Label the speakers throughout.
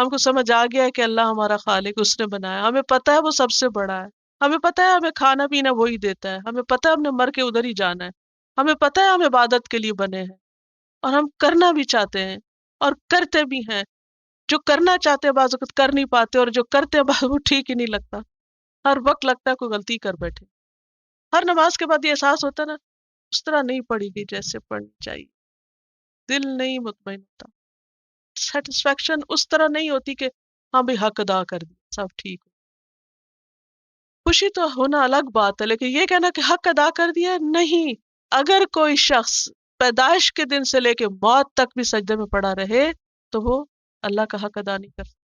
Speaker 1: ہم کو سمجھ آ گیا ہے کہ اللہ ہمارا خالق، اس نے بنایا، ہمیں پتہ ہے وہ سب سے بڑا ہے، ہمیں پتہ ہے ہمیں کھانا پینا وہی دیتا ہے، ہمیں پتہ ہے ہم نے مر کے ادھر ہی جانا ہے، ہمیں پتہ ہے ہم عبادت کے لیے بنے ہیں، اور ہم کرنا بھی چاہتے ہیں اور کرتے بھی ہیں۔ جو کرنا چاہتے ہیں بعض وقت کر نہیں پاتے، اور جو کرتے ہیں بعض وہ ٹھیک ہی نہیں لگتا، ہر وقت لگتا ہے کوئی غلطی کر بیٹھے۔ ہر نماز کے بعد یہ احساس ہوتا ہے نا، اس طرح نہیں پڑھی گئی جیسے پڑھنی چاہیے، دل نہیں مطمئن ہوتا، سیٹسفیکشن اس طرح نہیں ہوتی کہ ہاں بھی حق ادا کر دیا سب ٹھیک ہو۔ خوشی تو ہونا الگ بات ہے، لیکن یہ کہنا کہ حق ادا کر دیا، نہیں۔ اگر کوئی شخص پیدائش کے دن سے لے کے موت تک بھی سجدے میں پڑا رہے تو وہ اللہ کا حق ادا نہیں کر سکتا،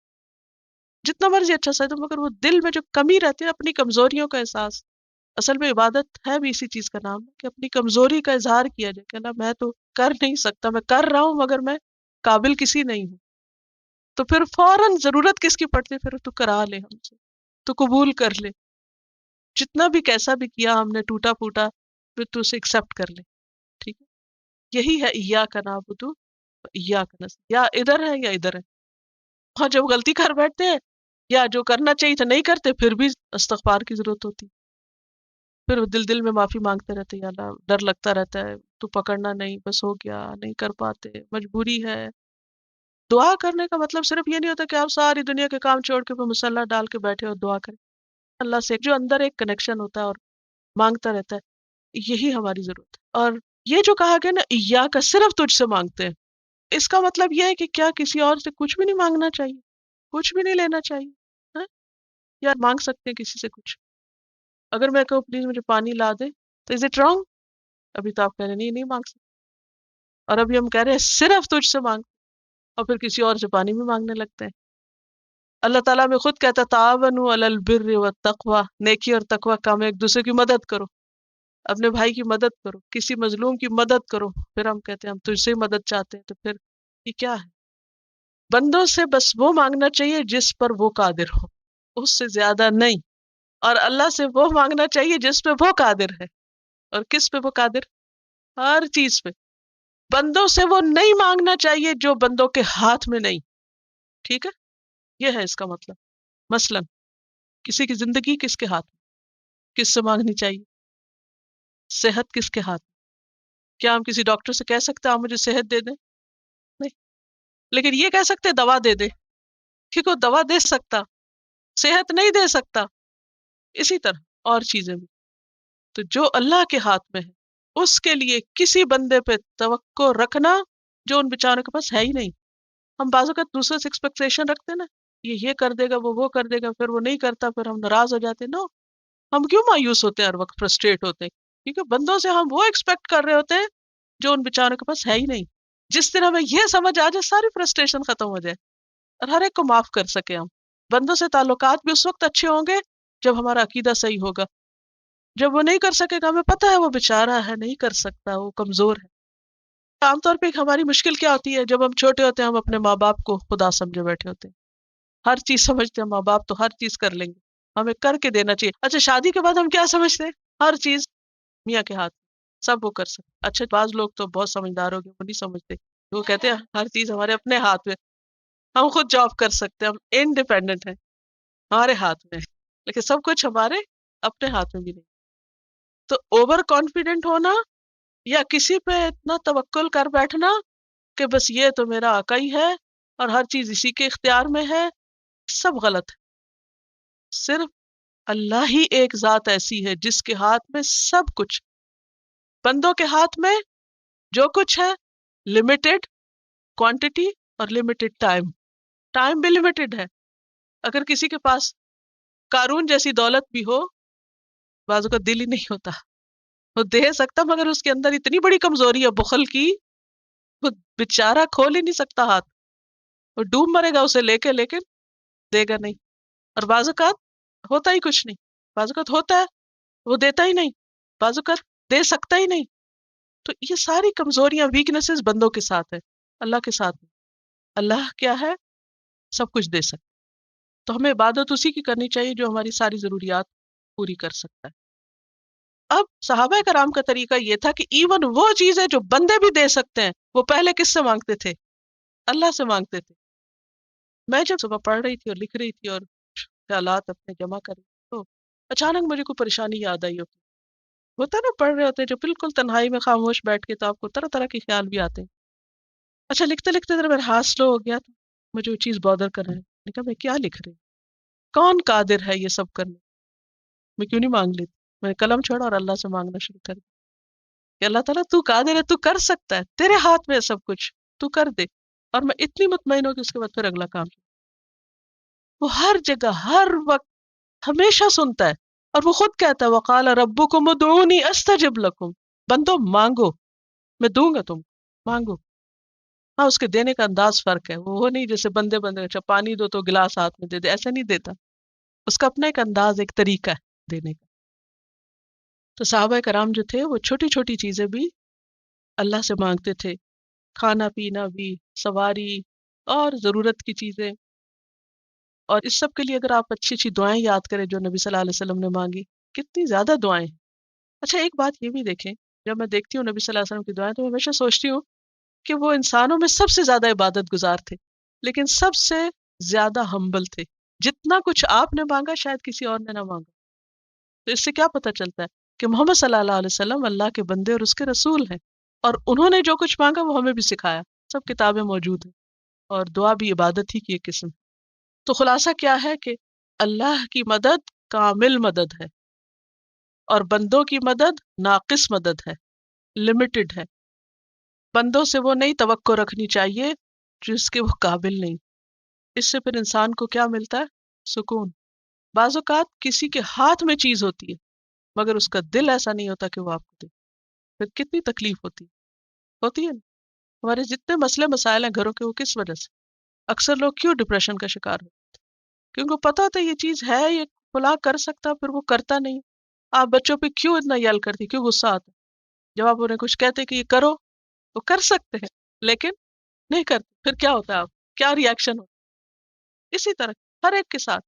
Speaker 1: جتنا مرضی اچھا سجدہ، مگر وہ دل میں جو کمی رہتی ہے، اپنی کمزوریوں کا احساس۔ اصل میں عبادت ہے بھی اسی چیز کا نام ہے کہ اپنی کمزوری کا اظہار کیا جائے کہ اللہ میں تو کر نہیں سکتا، میں کر رہا ہوں مگر میں قابل کسی نہیں ہوں۔ تو پھر فوراً ضرورت کس کی پڑتی ہے؟ پھر تو کرا لے ہم سے، تو قبول کر لے، جتنا بھی کیسا بھی کیا ہم نے ٹوٹا پھوٹا، پھر تو اسے ایکسپٹ کر لے، ٹھیک ہے؟ یہی ہے ایاک نعبد و ایاک نستعین، یا ادھر ہے یا ادھر ہے۔ اور جب غلطی کر بیٹھتے ہیں یا جو کرنا چاہیے تھا نہیں کرتے، پھر بھی استغفار کی ضرورت ہوتی، پھر وہ دل دل میں معافی مانگتے رہتے، یا اللہ ڈر لگتا رہتا ہے، تو پکڑنا نہیں، بس ہو گیا، نہیں کر پاتے، مجبوری ہے۔ دعا کرنے کا مطلب صرف یہ نہیں ہوتا کہ آپ ساری دنیا کے کام چھوڑ کے مصلی ڈال کے بیٹھے اور دعا کریں، اللہ سے جو اندر ایک کنیکشن ہوتا ہے اور مانگتا رہتا ہے، یہی ہماری ضرورت ہے۔ اور یہ جو کہا گیا نا ایا کا، صرف تجھ سے مانگتے ہیں، اس کا مطلب یہ ہے کہ کیا کسی اور سے کچھ بھی نہیں مانگنا چاہیے، کچھ بھی نہیں لینا چاہیے؟ ہاں؟ یا مانگ سکتے ہیں کسی سے کچھ؟ اگر میں کہوں پلیز مجھے پانی لا دے تو از اٹ رانگ؟ ابھی تو آپ کہہ رہے ہیں نہیں مانگ سکتے، اور ابھی ہم کہہ رہے ہیں صرف تجھ سے مانگ، اور پھر کسی اور سے پانی بھی مانگنے لگتے ہیں۔ اللہ تعالیٰ میں خود کہتا ہے تعاونوا علی البر والتقوی، نیکی اور تقوی کام، ایک دوسرے کی مدد کرو، اپنے بھائی کی مدد کرو، کسی مظلوم کی مدد کرو۔ پھر ہم کہتے ہیں ہم تجھ سے مدد چاہتے ہیں، تو پھر یہ کیا ہے؟ بندوں سے بس وہ مانگنا چاہیے جس پر وہ قادر ہو، اس سے زیادہ نہیں، اور اللہ سے وہ مانگنا چاہیے جس پہ وہ قادر ہے۔ اور کس پہ وہ قادر؟ ہر چیز پہ۔ بندوں سے وہ نہیں مانگنا چاہیے جو بندوں کے ہاتھ میں نہیں، ٹھیک ہے؟ یہ ہے اس کا مطلب۔ مثلا کسی کی زندگی کس کے ہاتھ میں، کس سے مانگنی چاہیے؟ صحت کس کے ہاتھ میں؟ کیا ہم کسی ڈاکٹر سے کہہ سکتے ہیں آپ مجھے صحت دے دیں؟ نہیں، لیکن یہ کہہ سکتے دوا دے دے، ٹھیک، وہ دوا دے سکتا، صحت نہیں دے سکتا۔ اسی طرح اور چیزیں بھی، تو جو اللہ کے ہاتھ میں ہے، اس کے لیے کسی بندے پہ توقع رکھنا جو ان بیچاروں کے پاس ہے ہی نہیں۔ ہم بعض اوقات دوسرے سے ایکسپیکٹیشن رکھتے ہیں نا، یہ کر دے گا، وہ کر دے گا، پھر وہ نہیں کرتا، پھر ہم ناراض ہو جاتے ہیں۔ نو، ہم کیوں مایوس ہوتے ہیں ہر وقت، فرسٹریٹ ہوتے ہیں؟ کیونکہ بندوں سے ہم وہ ایکسپیکٹ کر رہے ہوتے ہیں جو ان بیچاروں کے پاس ہے ہی نہیں۔ جس دن ہمیں یہ سمجھ آ جائے، ساری فرسٹریشن ختم ہو جائے اور ہر ایک کو معاف کر سکے ہم۔ بندوں سے تعلقات بھی اس وقت اچھے ہوں گے جب ہمارا عقیدہ صحیح ہوگا۔ جب وہ نہیں کر سکے گا، ہمیں پتہ ہے وہ بیچارہ ہے، نہیں کر سکتا، وہ کمزور ہے۔ عام طور پہ ہماری مشکل کیا ہوتی ہے؟ جب ہم چھوٹے ہوتے ہیں ہم اپنے ماں باپ کو خدا سمجھے بیٹھے ہوتے ہیں، ہر چیز سمجھتے ہیں، ماں باپ تو ہر چیز کر لیں گے، ہمیں کر کے دینا چاہیے۔ اچھا شادی کے بعد ہم کیا سمجھتے ہیں؟ ہر چیز میاں کے ہاتھ، سب وہ کر سکتے۔ اچھا بعض لوگ تو بہت سمجھدار ہو گئے، وہ نہیں سمجھتے، وہ کہتے ہیں ہر چیز ہمارے اپنے ہاتھ میں، ہم خود جاب کر سکتے ہیں، ہم انڈیپینڈنٹ ہیں، ہمارے ہاتھ میں ہے، لیکن سب کچھ ہمارے اپنے ہاتھ میں بھی نہیں۔ تو اوور کانفیڈنٹ ہونا یا کسی پہ اتنا توکل کر بیٹھنا کہ بس یہ تو میرا آقا ہی ہے اور ہر چیز اسی کے اختیار میں ہے، سب غلط ہے۔ صرف اللہ ہی ایک ذات ایسی ہے جس کے ہاتھ میں سب کچھ، بندوں کے ہاتھ میں جو کچھ ہے لمیٹڈ کوانٹٹی اور لمیٹڈ ٹائم، ٹائم بھی لمیٹڈ ہے۔ اگر کسی کے پاس قارون جیسی دولت بھی ہو، بعضوں کا دل ہی نہیں ہوتا، وہ دے سکتا مگر اس کے اندر اتنی بڑی کمزوری ہے بخل کی، وہ بیچارہ کھول ہی نہیں سکتا ہاتھ، وہ ڈوب مرے گا اسے لے کے، لیکن دے گا نہیں۔ اور بعض اوقات ہوتا ہی کچھ نہیں، بعض اوقات ہوتا ہے وہ دیتا ہی نہیں، بعض اوقات دے سکتا ہی نہیں۔ تو یہ ساری کمزوریاں، ویکنیسز بندوں کے ساتھ ہے، اللہ کے ساتھ نہیں۔ اللہ کیا ہے؟ سب کچھ دے سکتا، تو ہمیں عبادت اسی کی کرنی چاہیے جو ہماری ساری ضروریات پوری کر سکتا ہے۔ اب صحابہ کرام کا طریقہ یہ تھا کہ ایون وہ چیزیں جو بندے بھی دے سکتے ہیں، وہ پہلے کس سے مانگتے تھے؟ اللہ سے مانگتے تھے۔ میں جب صبح پڑھ رہی تھی اور لکھ رہی تھی اور خیالات اپنے جمع کر رہی تھی، تو اچانک مجھے کوئی پریشانی یاد آئی ہوتا ہے نا، پڑھ رہے ہوتے ہیں جو بالکل تنہائی میں خاموش بیٹھ کے، تو آپ کو طرح طرح کے خیال بھی آتے ہیں. اچھا لکھتے لکھتے ذرا میرا ہاتھ سلو ہو گیا تھا، مجھے وہ چیز بادر کر رہا ہے. میں نے کہا میں کیا لکھ رہی ہوں؟ کون قادر ہے یہ سب کرنے؟ میں کیوں نہیں مانگ لیتی؟ میں نے قلم چھوڑا اور اللہ سے مانگنا شروع کر دیا کہ اللہ تعالیٰ تو قادر ہے، تو کر سکتا ہے، تیرے ہاتھ میں ہے سب کچھ، تو کر دے. اور میں اتنی مطمئن ہوں کہ اس کے بعد پھر اگلا کام. وہ ہر جگہ ہر وقت ہمیشہ سنتا ہے، اور وہ خود کہتا ہے وقال ربکم ادعونی استجب لکم. بندو مانگو، میں دوں گا، تم مانگو. ہاں اس کے دینے کا انداز فرق ہے، وہ نہیں جیسے بندے بندے اچھا پانی دو تو گلاس ہاتھ میں دے دے، ایسا نہیں دیتا. اس کا اپنا ایک انداز، ایک طریقہ ہے دینے کا. تو صحابہ کرام جو تھے وہ چھوٹی چھوٹی چیزیں بھی اللہ سے مانگتے تھے، کھانا پینا بھی، سواری اور ضرورت کی چیزیں. اور اس سب کے لیے اگر آپ اچھی اچھی دعائیں یاد کریں جو نبی صلی اللہ علیہ وسلم نے مانگی، کتنی زیادہ دعائیں ہیں. اچھا ایک بات یہ بھی دیکھیں، جب میں دیکھتی ہوں نبی صلی اللہ علیہ وسلم کی دعائیں تو میں ہمیشہ سوچتی ہوں کہ وہ انسانوں میں سب سے زیادہ عبادت گزار تھے، لیکن سب سے زیادہ ہمبل تھے. جتنا کچھ آپ نے مانگا شاید کسی اور نے نہ مانگا. تو اس سے کیا پتہ چلتا ہے کہ محمد صلی اللہ علیہ وسلم اللہ کے بندے اور اس کے رسول ہیں، اور انہوں نے جو کچھ مانگا وہ ہمیں بھی سکھایا. سب کتابیں موجود ہیں، اور دعا بھی عبادت ہی کی ایک قسم. تو خلاصہ کیا ہے کہ اللہ کی مدد کامل مدد ہے، اور بندوں کی مدد ناقص مدد ہے، لمیٹڈ ہے. بندوں سے وہ نہیں توقع رکھنی چاہیے جس کے وہ قابل نہیں. اس سے پھر انسان کو کیا ملتا ہے؟ سکون. بعض اوقات کسی کے ہاتھ میں چیز ہوتی ہے مگر اس کا دل ایسا نہیں ہوتا کہ وہ آپ کو دے، پھر کتنی تکلیف ہوتی ہے نا. ہمارے جتنے مسئلے مسائل ہیں گھروں کے، وہ کس وجہ سے؟ اکثر لوگ کیوں ڈپریشن کا شکار ہوتے؟ کیونکہ پتا ہوتا ہے یہ چیز ہے، یہ فلاں کر سکتا، پھر وہ کرتا نہیں. آپ بچوں پہ کیوں اتنا یل کرتی، کیوں غصہ آتا؟ جب آپ انہیں کچھ کہتے کہ یہ کرو، وہ کر سکتے ہیں لیکن نہیں کرتے، پھر کیا ہوتا ہے؟ آپ کیا ریئیکشن ہوتا ہے؟ اسی طرح ہر ایک کے ساتھ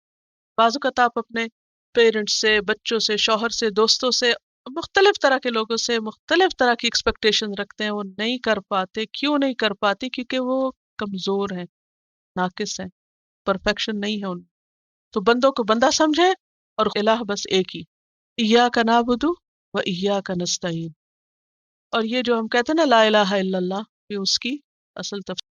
Speaker 1: بعض اوقات آپ اپنے پیرنٹس سے، بچوں سے، شوہر سے، دوستوں سے، مختلف طرح کے لوگوں سے مختلف طرح کی ایکسپیکٹیشن رکھتے ہیں. وہ نہیں کر پاتے. کیوں نہیں کر پاتی؟ کیونکہ وہ کمزور ہیں، ناقص ہیں، پرفیکشن نہیں ہے ان میں. تو بندوں کو بندہ سمجھے، اور الہ بس ایک ہی، ایاک نعبد و ایاک نستعین. اور یہ جو ہم کہتے ہیں نا لا الہ الا اللہ، یہ اس کی اصل تفسیر